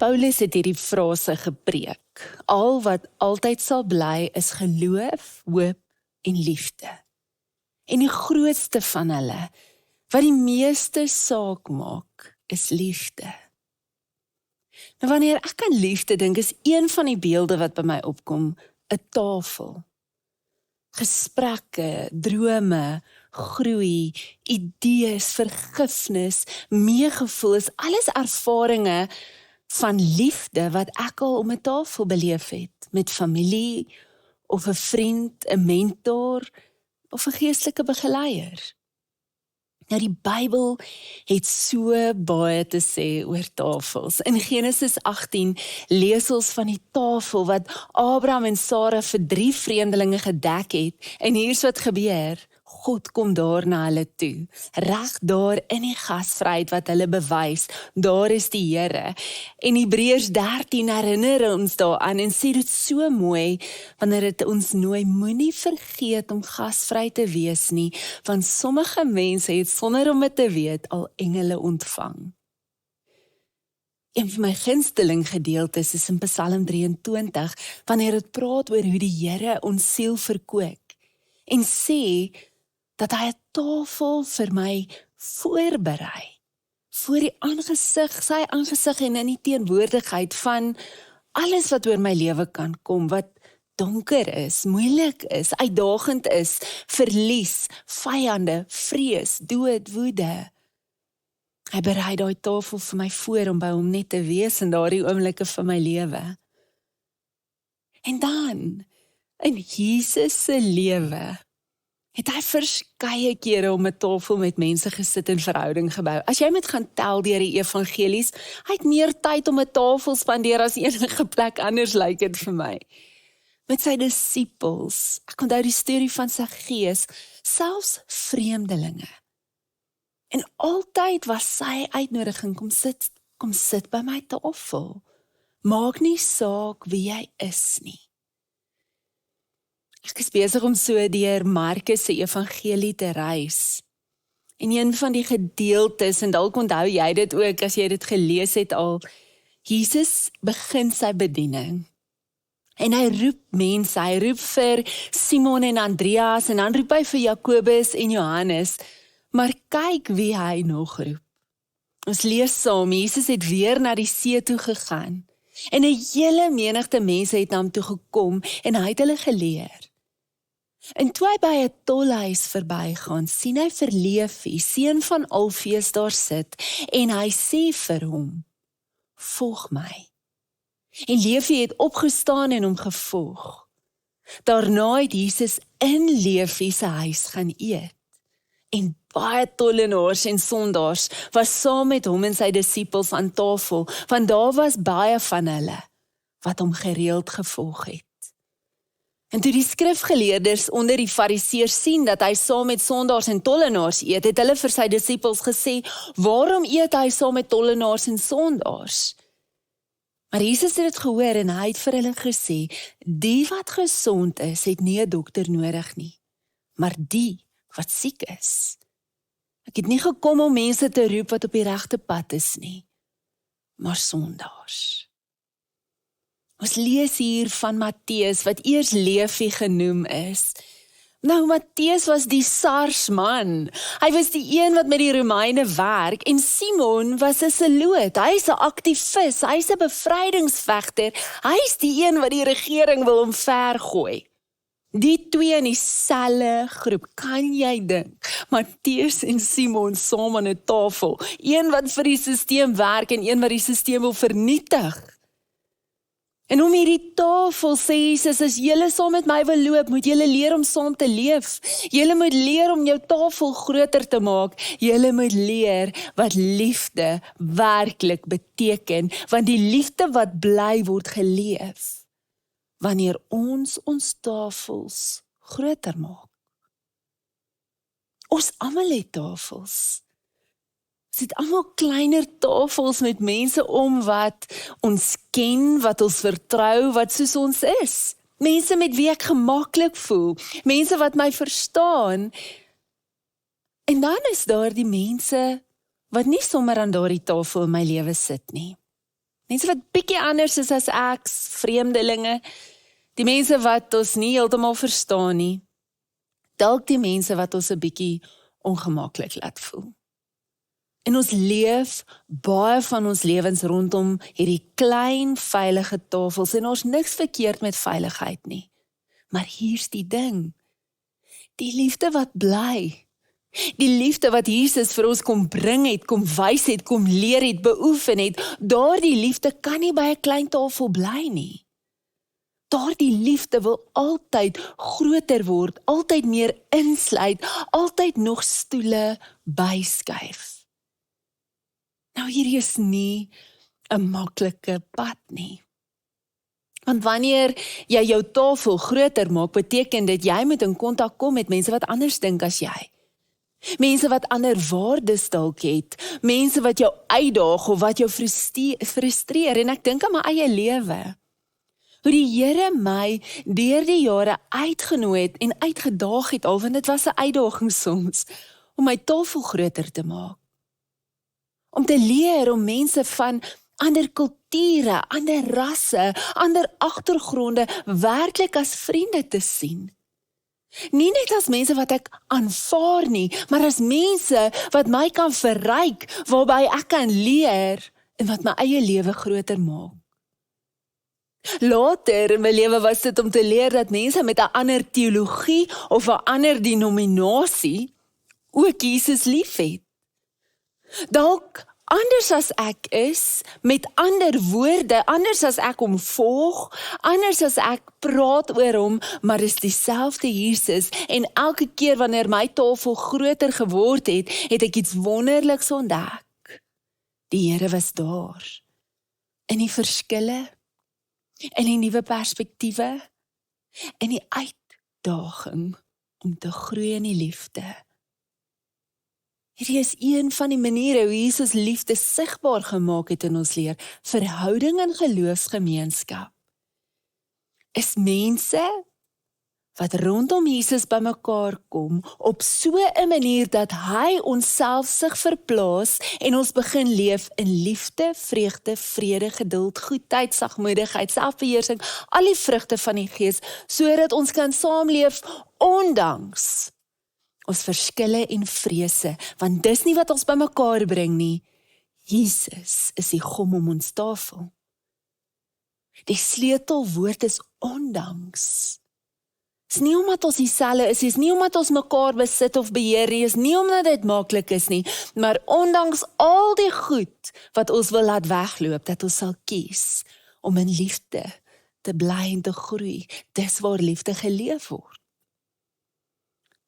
Paulus het hierdie frase gepreek. Al wat altyd sal bly is geloof, hoop en liefde. En die grootste van hulle, wat die meeste saak maak, is liefde. Nou wanneer ek aan liefde dink, is een van die beelde wat by my opkom, 'n tafel. Gesprekke, drome, groei, idees, vergifnis, meegevoel, is alles ervarings van liefde wat ek al om 'n tafel beleef het, met familie, of 'n vriend, 'n mentor, of 'n geestelike begeleier. Nou die Bybel het so baie te sê oor tafels. In Genesis 18 lees ons van die tafel wat Abraham en Sara vir 3 vreemdelinge gedek het. En hier's wat gebeur. God kom daar na hulle toe. Reg daar in die gasvryheid wat hulle bewys. Daar is die Here. En Hebreërs 13 herinner ons daaraan en sê dit so mooi wanneer dit ons nooi, moenie vergeet om gasvry te wees nie, want sommige mense het sonder om dit te weet al engele ontvang. Een van my gunsteling gedeeltes is in Psalm 23, wanneer dit praat oor hoe die Here ons siel verkoop en sê dat hy 'n tafel vir my voorberei, voor die aangesig, sy aangesig en in die teenwoordigheid van alles wat oor my lewe kan kom, wat donker is, moeilik is, uitdagend is, verlies, vyande, vrees, dood, woede. Hy berei daai tafel vir my voor om by hom net te wees in daardie oomblikke van my lewe. En dan, in Jesus se lewe, het hy verskeie kere om 'n tafel met mense gesit en verhouding gebou. As jy moet gaan tel deur die evangelies, hy het meer tyd om 'n tafel spandeer as enige plek anders, lyk dit vir my. Met sy disippels, ek onthou die storie van sy gees, selfs vreemdelinge. En altyd was sy uitnodiging, kom sit by my tafel. Maak nie saak wie jy is nie. Ek is besig om so deur Markus se evangelie te reis. En een van die gedeeltes, en dalk onthou jy dit ook as jy dit gelees het al, Jesus begin sy bediening. En hy roep mense, hy roep vir Simon en Andreas, en dan roep hy vir Jakobus en Johannes, maar kyk wie hy nog roep. Ons lees saam, Jesus het weer na die see toe gegaan, en 'n hele menigte mense het na hom toe gekom, en hy het hulle geleer. En toe hy by 'n tolhuis verbygaan, sien hy vir Levi, seun van Alfeus, daar sit, en hy sê vir hom, volg my. En Levi het opgestaan en hom gevolg. Daarna het Jesus in Levi se huis gaan eet. En baie tollenaars en sondaars was saam met hom en sy disippels aan tafel, want daar was baie van hulle wat hom gereeld gevolg het. En toe die skrifgeleerders onder die fariseërs sien dat hy saam met sondaars en tollenaars eet, het hulle vir sy disippels gesê, waarom eet hy saam met tollenaars en sondaars? Maar Jesus het dit gehoor en hy het vir hulle gesê, die wat gesond is, het nie 'n dokter nodig nie, maar die wat siek is. Ek het nie gekom om mense te roep wat op die regte pad is nie, maar sondaars. Ons lees hier van Matteus, wat eers Levi genoem is. Nou, Matteus was die SARS-man. Hy was die een wat met die Romeine werk, en Simon was 'n seloot. Hy is 'n aktivis, hy is 'n bevrydingsvegter. Hy is die een wat die regering wil omvergooi. Die twee in dieselfde groep, kan jy dink? Matteus en Simon saam aan 'n tafel. Een wat vir die sisteem werk en een wat die sisteem wil vernietig. En om hierdie tafel sê Jesus, as julle saam met my wil loop, moet julle leer om saam te leef. Julle moet leer om jou tafel groter te maak. Julle moet leer wat liefde werklik beteken, want die liefde wat bly word geleef, wanneer ons tafels groter maak. Ons almal het tafels. Ons het almal kleiner tafels met mense om wat ons ken, wat ons vertrou, wat soos ons is. Mense met wie ek gemaklik voel, mense wat my verstaan. En dan is daar die mense wat nie sommer aan daardie tafel in my lewe sit nie. Mense wat bietjie anders is as ek, vreemdelinge, die mense wat ons nie heeltemal verstaan nie, dalk die mense wat ons 'n bietjie ongemaklik laat voel. En ons leef baie van ons lewens rondom hierdie klein, veilige tafels en ons niks verkeerd met veiligheid nie. Maar hier's die ding, die liefde wat bly, die liefde wat Jesus vir ons kom bring het, kom wys het, kom leer het, beoefen het, daardie liefde kan nie by 'n klein tafel bly nie. Daardie liefde wil altyd groter word, altyd meer insluit, altyd nog stoele byskuif. Nou hierdie is nie 'n maklike pad nie. Want wanneer jy jou tafel groter maak, beteken dit jy moet in kontak kom met mense wat anders dink as jy. Mense wat ander waardes dalk het, mense wat jou uitdaag of wat jou frustreer, en ek dink aan my eie lewe. Hoe die Here my deur die jare uitgenooi het en uitgedaag het al, want dit was 'n uitdaging soms, om my tafel groter te maak. Om te leer om mense van ander kulture, ander rasse, ander agtergronde werklik as vriende te sien. Nie net as mense wat ek aanvaar nie, maar as mense wat my kan verryk, waarby ek kan leer en wat my eie lewe groter maak. Later in my lewe was dit om te leer dat mense met 'n ander teologie of 'n ander denominasie ook Jesus liefhet. Dalk anders as ek is, met ander woorde, anders as ek hom volg, anders as ek praat oor hom, maar is dieselfde Jesus, en elke keer wanneer my tafel groter geword het, het ek iets wonderliks ontdek. Die Here was daar, in die verskille, in die nuwe perspektiewe, in die uitdaging om te groei in die liefde. Hierdie is een van die maniere hoe Jesus liefde sigbaar gemaak het in ons leer. Verhouding en geloofsgemeenskap is mense wat rondom Jesus bymekaar kom op so 'n manier dat hy onsself sig verplaas en ons begin leef in liefde, vreugde, vrede, geduld, goedheid, sagmoedigheid, selfbeheersing, al die vrugte van die Gees, sodat ons kan saamleef ondanks ons verskille en vrese, want dis nie wat ons bymekaar bring nie. Jesus is die gom om ons tafel. Die sleutelwoord is ondanks. Is nie omdat ons dieselfde is nie omdat ons mekaar besit of beheer nie, is nie omdat dit maklik is nie, maar ondanks al die goed wat ons wil laat wegloop, dat ons sal kies om in liefde te bly en te groei. Dis waar liefde geleef word.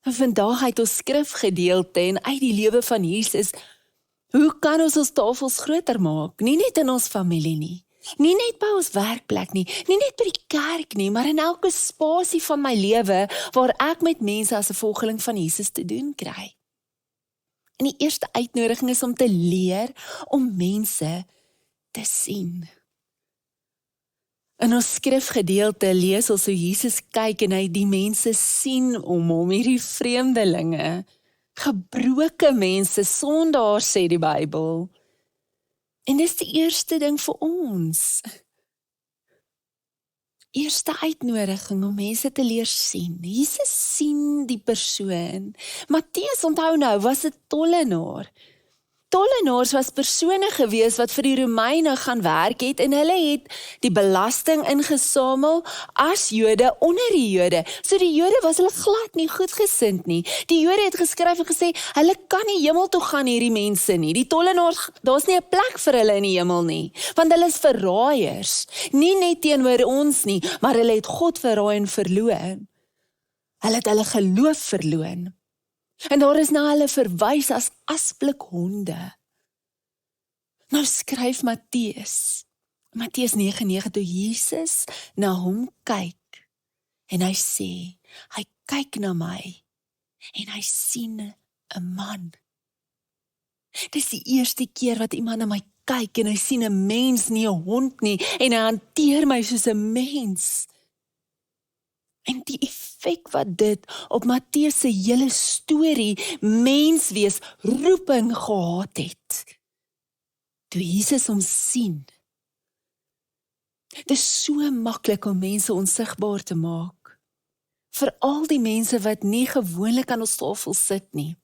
En vandag uit ons skrifgedeelte en uit die lewe van Jesus, hoe kan ons tafels groter maak? Nie net in ons familie nie. Nie net by ons werkplek nie, nie net by die kerk nie, maar in elke spasie van my lewe waar ek met mense as 'n volgeling van Jesus te doen kry. En die eerste uitnodiging is om te leer om mense te sien. In ons skrifgedeelte lees ons hoe Jesus kyk en hy die mense sien om hom, hierdie vreemdelinge, gebroke mense, sondaars sê die Bybel. En dis die eerste ding vir ons. Eerste uitnodiging om mense te leer sien. Jesus sien die persoon. Matteus, onthou nou, was 'n tollenaar. Tollenaars was persone gewees wat vir die Romeine gaan werk het en hulle het die belasting ingesamel as Jode onder die Jode. So die Jode was hulle glad nie goedgesind nie. Die Jode het geskryf en gesê, hulle kan nie hemel toe gaan hierdie mense nie. Die tollenaars, daar's nie 'n plek vir hulle in die hemel nie, want hulle is verraaiers. Nie net teenoor ons nie, maar hulle het God verraai en verloon. Hulle het hulle geloof verloon. En daar is na hulle verwys as asblik honde. Nou skryf Matteus 9:9, toe Jesus na hom kyk, en hy sê, hy kyk na my, en hy sien 'n man. Dis die eerste keer wat iemand na my kyk, en hy sien 'n mens, nie 'n hond nie, en hy hanteer my soos 'n mens. En die effek wat dit op Matteus se hele storie, menswees, roeping gehad het. Toe Jesus hom sien, Dit is so maklik om mense onsigbaar te maak. Veral die mense wat nie gewoonlik aan ons tafel sit nie.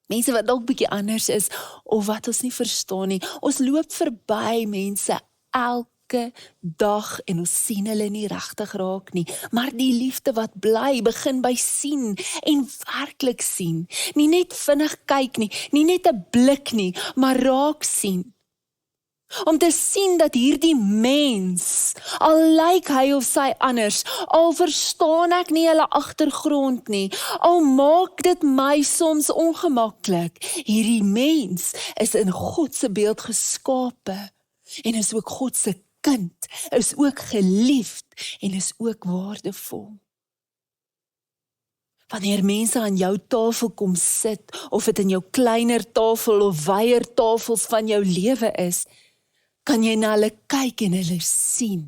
Mense wat dalk bietjie anders is, of wat ons nie verstaan nie. Ons loop verby mense elke dag en ons sien hulle nie regtig raak nie. Maar die liefde wat bly, begin by sien en werklik sien. Nie net vinnig kyk nie, nie net 'n blik nie, maar raak sien. Om te sien dat hierdie mens, al lyk hy of sy anders, al verstaan ek nie hulle agtergrond nie, al maak dit my soms ongemaklik, hierdie mens is in God se beeld geskape, en is ook God se kind, is ook geliefd, en is ook waardevol. Wanneer mense aan jou tafel kom sit, of dit in jou kleiner tafel of wyeer tafels van jou lewe is, kan jy na hulle kyk en hulle sien,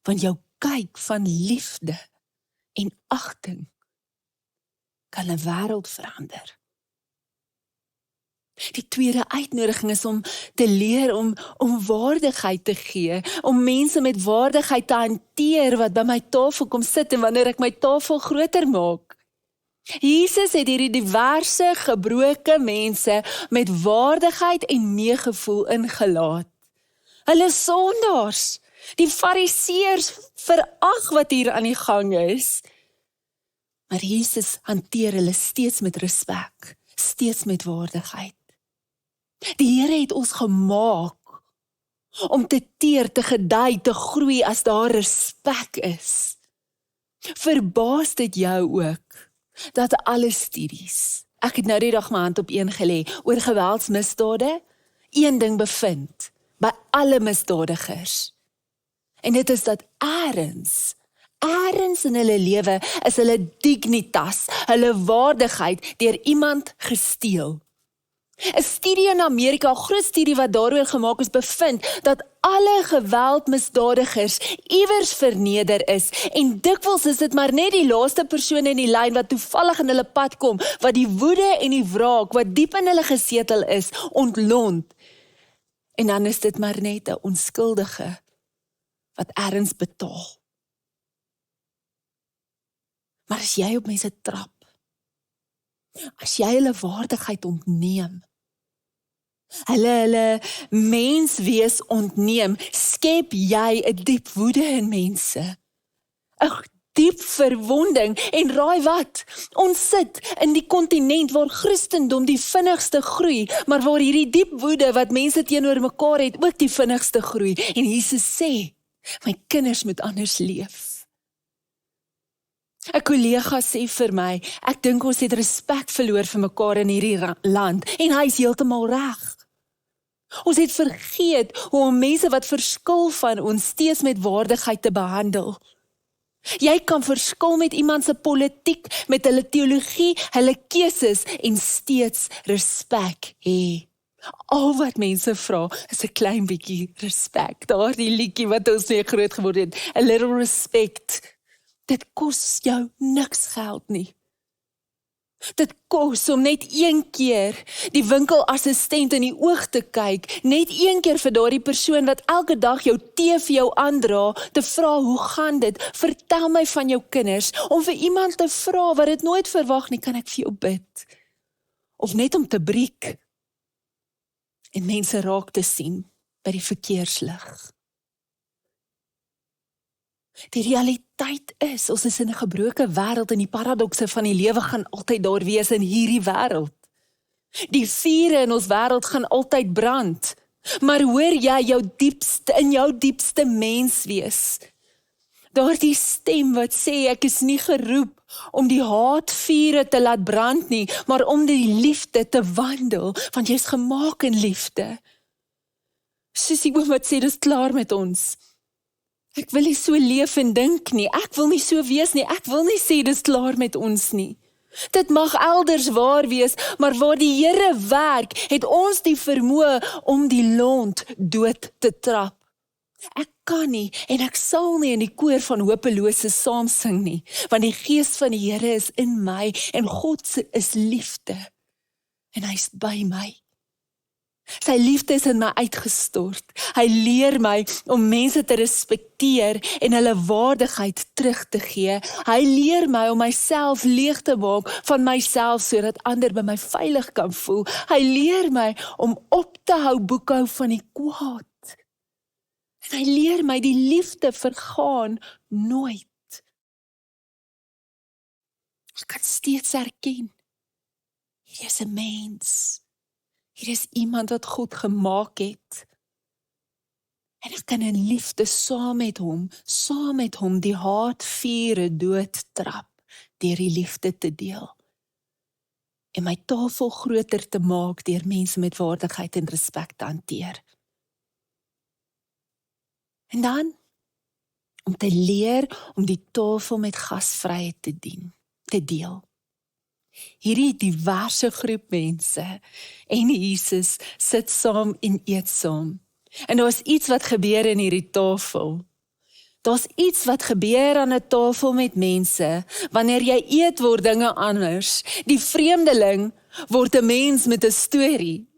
want jou kyk van liefde en agting kan 'n wêreld verander. Die tweede uitnodiging is om te leer om waardigheid te gee, om mense met waardigheid te hanteer wat by my tafel kom sit en wanneer ek my tafel groter maak. Jesus het hierdie diverse, gebroke mense met waardigheid en meegevoel ingelaat. Hulle sondaars, die fariseërs verag wat hier aan die gang is. Maar Jesus hanteer hulle steeds met respek, steeds met waardigheid. Die Here het ons gemaak om te teer, te gedei, te groei as daar respek is. Verbaas dit jou ook dat alle studies, ek het nou die dag my hand op een gelê, oor geweldsmisdade, een ding bevind, by alle misdadigers. En dit is dat eers in hulle lewe is hulle dignitas, hulle waardigheid deur iemand gesteel. 'n studie in Amerika, 'n groot studie wat daaroor gemaak is, bevind dat alle geweldmisdadigers iewers verneder is en dikwels is dit maar net die laaste persoon in die lyn wat toevallig in hulle pad kom, wat die woede en die wraak wat diep in hulle gesetel is, ontlont. En dan is dit maar net 'n onskuldige wat ergens betaal. Maar as jy op mense trap, as jy hulle waardigheid ontneem, hulle menswees ontneem, skep jy 'n diep woede in mense. 'n diep verwonding en raai wat? Ons sit in die kontinent waar Christendom die vinnigste groei, maar waar hierdie diep woede wat mense teenoor mekaar het ook die vinnigste groei. En Jesus sê, my kinders moet anders leef. 'n kollega sê vir my, ek dink ons het respek verloor vir mekaar in hierdie land, en hy is heeltemal reg. Ons het vergeet hoe om mense wat verskil van ons steeds met waardigheid te behandel. Jy kan verskil met iemand se politiek, met hulle teologie, hulle keuses en steeds respek hê. Al wat mense vra is 'n klein bietjie respek. Daardie liedjie wat ons mee groot geword het, a little respect. Dit kos jou niks geld nie. Dit kos om net een keer die winkelassistent in die oog te kyk, net een keer vir daardie persoon wat elke dag jou tee vir jou aandra, te vra, hoe gaan dit? Vertel my van jou kinders, om vir iemand te vra wat dit nooit verwag nie, kan ek vir jou bid? Of net om te breek en mense raak te sien by die verkeerslig. Die realiteit is, ons is in 'n gebroke wêreld en die paradokse van die lewe gaan altyd daar wees in hierdie wêreld. Die vure in ons wêreld gaan altyd brand. Maar hoor jy in jou diepste mens wees? Daardie stem wat sê, ek is nie geroep om die haatvure te laat brand nie, maar om die liefde te wandel, want jy is gemaak in liefde. Soos die oom wat sê, dis klaar met ons. Ek wil nie so leef en dink nie, ek wil nie so wees nie, ek wil nie sê dis klaar met ons nie. Dit mag elders waar wees, maar waar die Here werk, het ons die vermoë om die lont dood te trap. Ek kan nie en ek sal nie in die koor van hopelose saam sing nie, want die Gees van die Here is in my en God is liefde en hy is by my. Sy liefde is in my uitgestort. Hy leer my om mense te respekteer en hulle waardigheid terug te gee. Hy leer my om myself leeg te maak van myself sodat ander by my veilig kan voel. Hy leer my om op te hou boekhou van die kwaad. En hy leer my die liefde vergaan nooit. Ek kan steeds herken, hier is 'n mens. Hier is iemand wat God gemaak het. En ek kan in liefde saam met hom die haardvure doodtrap, deur die liefde te deel. En my tafel groter te maak deur mense met waardigheid en respek te hanteer. En dan, om te leer om die tafel met gasvryheid te deel. Hierdie diverse groep mense en Jesus sit saam en eet saam. En daar is iets wat gebeur in hierdie tafel. Daar's iets wat gebeur aan 'n tafel met mense. Wanneer jy eet, word dinge anders. Die vreemdeling word 'n mens met 'n storie.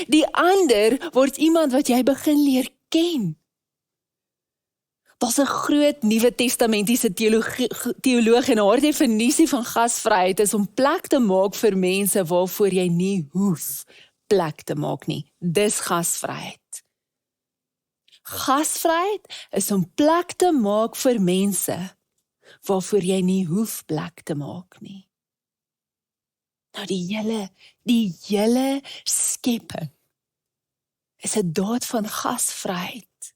Die ander word iemand wat jy begin leer ken. Daar's 'n groot Nuwe Testamentiese teoloog en haar definisie van gasvryheid is om plek te maak vir mense waarvoor jy nie hoef plek te maak nie. Dis gasvryheid. Gasvryheid is om plek te maak vir mense waarvoor jy nie hoef plek te maak nie. Nou die hele skepping is 'n daad van gasvryheid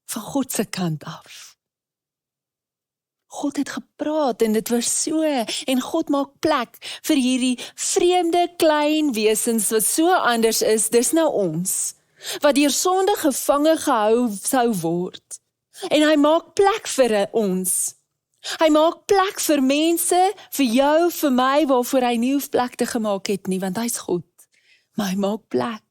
van God se kant af. God het gepraat en dit was so, en God maak plek vir hierdie vreemde klein wesens wat so anders is, dis nou ons, wat deur sonde gevange gehou sou word. En hy maak plek vir ons. Hy maak plek vir mense, vir jou, vir my, waarvoor hy nie hoef plek te gemaak het nie, want hy's God. Maar hy maak plek.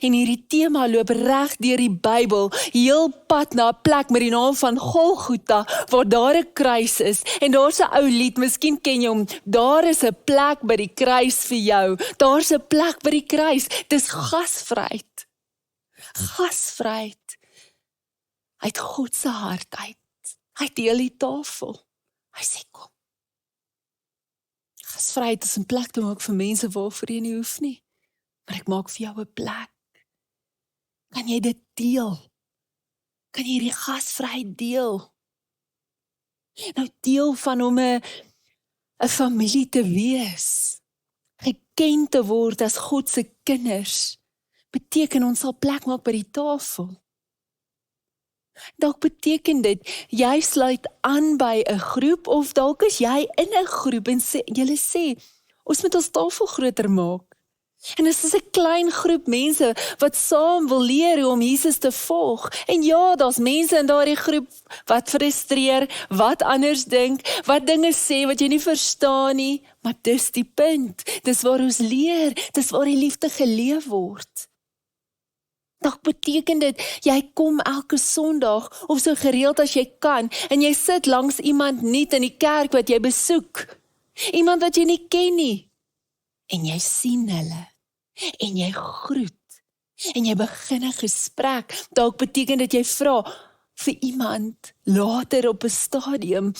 En hierdie tema loop reg deur die Bybel, heel pad na 'n plek met die naam van Golgotha, waar daar 'n kruis is, en daar's 'n ou lied, miskien ken jy hom, daar is 'n plek by die kruis vir jou, daar's 'n plek by die kruis, dis gasvryheid. Gasvryheid, uit God se hart uit, hy deel die tafel, hy sê kom. Gasvryheid is 'n plek te maak vir mense waarvoor jy nie hoef nie, maar ek maak vir jou 'n plek. Kan jy dit deel? Kan jy die gasvryheid deel? Nou deel van om 'n familie te wees, geken te word as God se kinders, beteken ons sal plek maak by die tafel. Dalk beteken dit, jy sluit aan by 'n groep, of dalk is jy in 'n groep en julle sê, ons moet ons tafel groter maak. En dit is 'n klein groep mense wat saam wil leer hoe om Jesus te volg. En ja, daar's mense in daardie groep wat frustreer, wat anders dink, wat dinge sê wat jy nie verstaan nie, maar dis die punt. Dis waar ons leer, dis waar die liefde geleef word. Dalk beteken dit, jy kom elke Sondag of so gereeld as jy kan, en jy sit langs iemand nuut in die kerk wat jy besoek. Iemand wat jy nie ken nie. En jy sien hulle. En jy groet, en jy begin 'n gesprek. Dalk beteken dit jy vra vir iemand later op 'n stadium,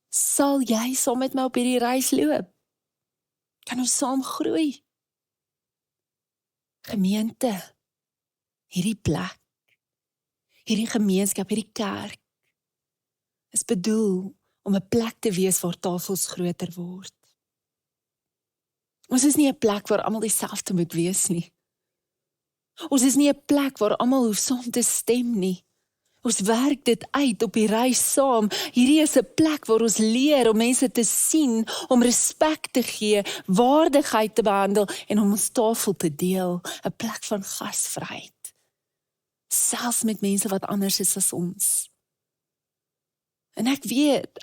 sal jy saam met my op hierdie reis loop? Kan ons saam groei? Gemeente, hierdie plek, hierdie gemeenskap, hierdie kerk, is bedoel om 'n plek te wees waar tafels groter word. Ons is nie 'n plek waar almal dieselfde moet wees nie. Ons is nie 'n plek waar almal hoef saam te stem nie. Ons werk dit uit op die reis saam. Hierdie is 'n plek waar ons leer om mense te sien, om respek te gee, waardigheid te behandel en om ons tafel te deel. 'n Plek van gasvryheid. Selfs met mense wat anders is as ons. En ek weet,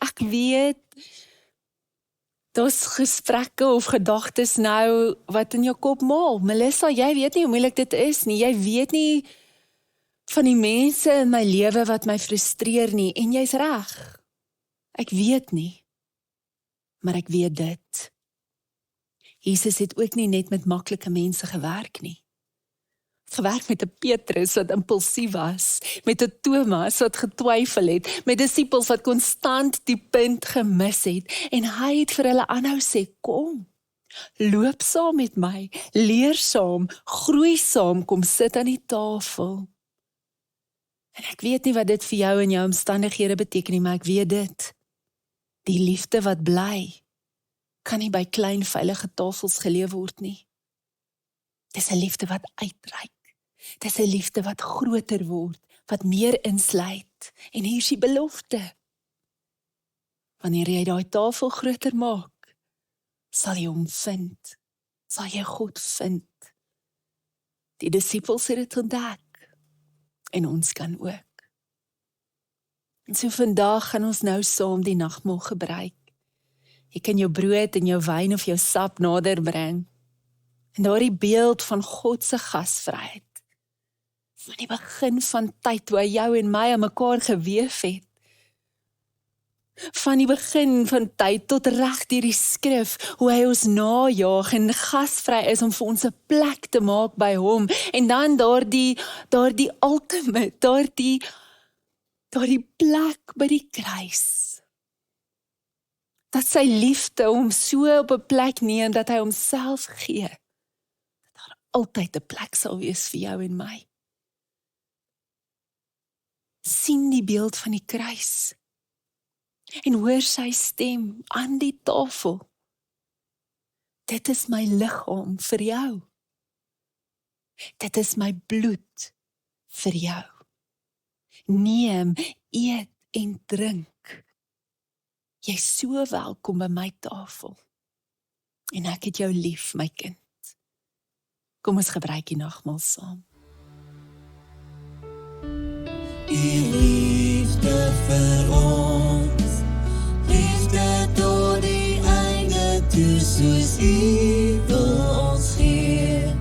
daar's gesprekke of gedagtes nou wat in jou kop maal. Melissa, jy weet nie hoe moeilik dit is nie. Jy weet nie van die mense in my lewe wat my frustreer nie. En jy's reg. Ek weet nie. Maar ek weet dit. Jesus het ook nie net met maklike mense gewerk nie. Gewerk met 'n Petrus wat impulsief was, met 'n Thomas wat getwyfel het, met disippels wat konstant die punt gemis het en hy het vir hulle aanhou sê, kom, loop saam met my, leer saam, groei saam, kom sit aan die tafel. En ek weet nie wat dit vir jou en jou omstandighede beteken nie, maar ek weet dit. Die liefde wat bly, kan nie by klein veilige tafels geleef word nie. Dis 'n liefde wat uitreik. Dis 'n liefde wat groter word, wat meer insluit. En hier is die belofte. Wanneer jy daai tafel groter maak, sal jy hom vind. Sal jy God vind. Die disippels het dit ontdek. En ons kan ook. En so vandag gaan ons nou saam die nagmaal gebruik. Jy kan jou brood en jou wyn of jou sap nader bring. En daardie beeld van God se gasvryheid. Van die begin van tyd waar jou en my aan mekaar geweef het. Van die begin van tyd tot reg deur die skrif, hoe hy ons najaag en gasvry is om vir ons 'n plek te maak by hom. En dan daardie ultimate, daardie plek by die kruis. Dat sy liefde hom so op 'n plek neem, dat hy homself gee. Dat daar altyd 'n plek sal wees vir jou en my. Sien die beeld van die kruis. En hoor sy stem aan die tafel. Dit is my liggaam vir jou. Dit is my bloed vir jou. Neem, eet en drink. Jy is so welkom by my tafel. En ek het jou lief, my kind. Kom ons gebruik die nagmaal saam. U liefde vir ons, liefde tot die einde toe, soos U wil ons gee.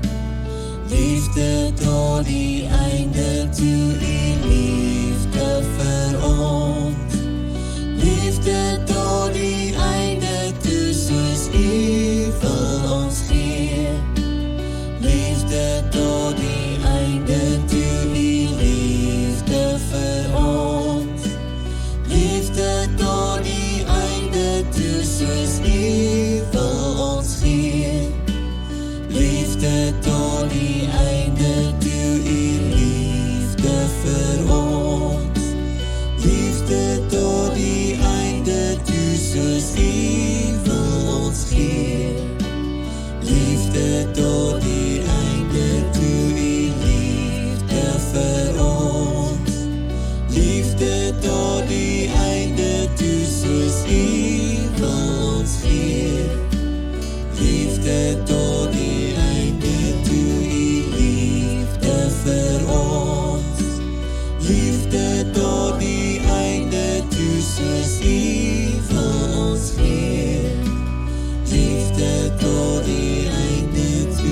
Liefde tot die einde toe, U liefde vir ons, liefde tot die einde toe, soos U wil ons gee. Liefde tot die einde toe, U liefde vir ons, liefde tot die einde toe, soos U wil ons gee. Liefde tot die einde toe, U liefde vir ons, liefde tot die einde toe, soos U wil ons gee. Liefde tot die einde toe, U liefde vir ons, liefde tot die einde toe, soos U wil ons gee. Liefde tot die einde toe, U liefde vir ons, liefde tot die einde toe, soos U wil ons gee. Liefde tot die einde toe.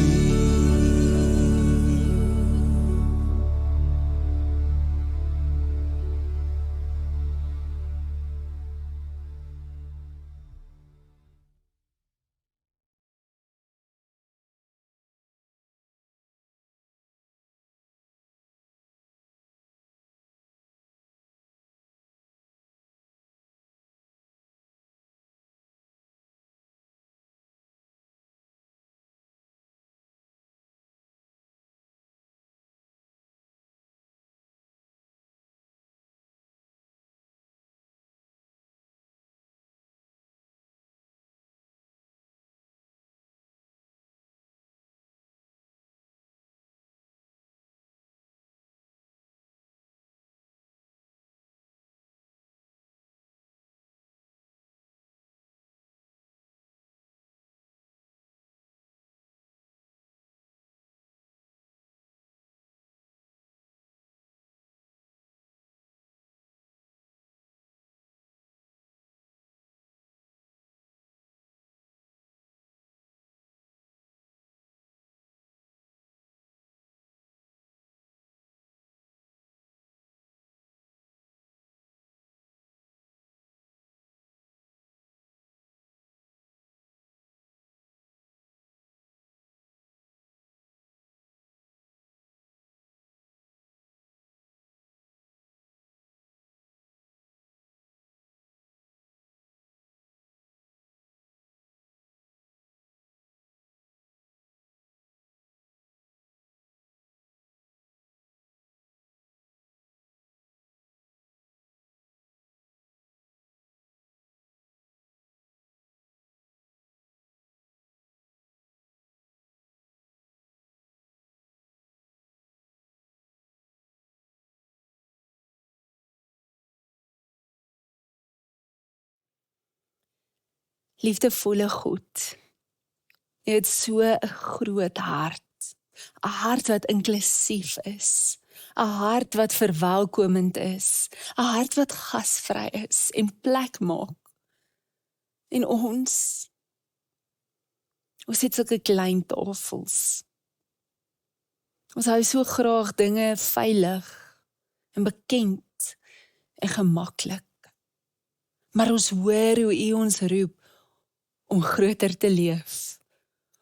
Liefdevolle God, U het so 'n groot hart. 'n hart wat inklusief is, 'n hart wat verwelkomend is, 'n hart wat gasvry is en plek maak. En ons het sulke klein tafels. Ons hou so graag dinge veilig en bekend en gemaklik. Maar ons hoor hoe U ons roep om groter te leef,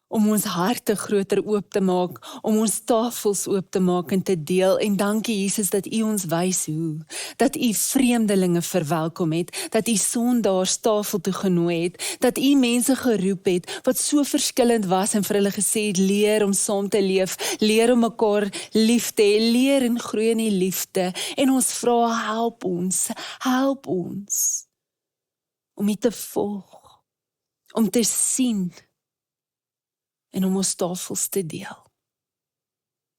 om ons harte groter oop te maak, om ons tafels oop te maak en te deel. En dankie Jesus dat U ons wys hoe, dat U vreemdelinge verwelkom het, dat U sondaars tafel toe genooi het, dat U mense geroep het wat so verskillend was en vir hulle gesê het, leer om saam te leef, leer om mekaar lief te hê, leer en groei in die liefde. En ons vra, help ons om U te volg, om te sien en om ons tafels te deel.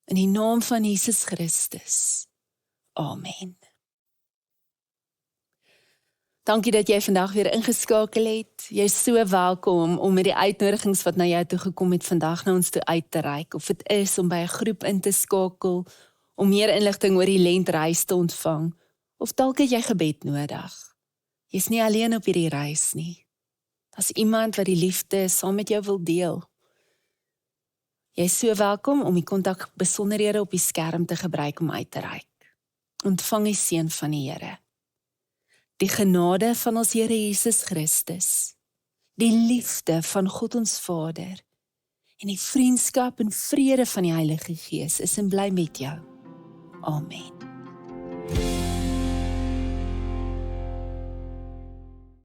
In die naam van Jesus Christus. Amen. Dankie dat jy vandag weer ingeskakel het. Jy is so welkom om met die uitnodigings wat na jou toe gekom het vandag na ons toe uit te reik. Of dit is om by 'n groep in te skakel, om meer inligting oor die lentreis te ontvang. Of dalk het jy gebed nodig. Jy's nie alleen op hierdie reis nie. Daar's iemand wat die liefde saam met jou wil deel. Jy is so welkom om die kontakbesonderhede op die skerm te gebruik om uit te reik. Ontvang die seën van die Here. Die genade van ons Here Jesus Christus, die liefde van God ons Vader en die vriendskap en vrede van die Heilige Gees is en bly met jou. Amen.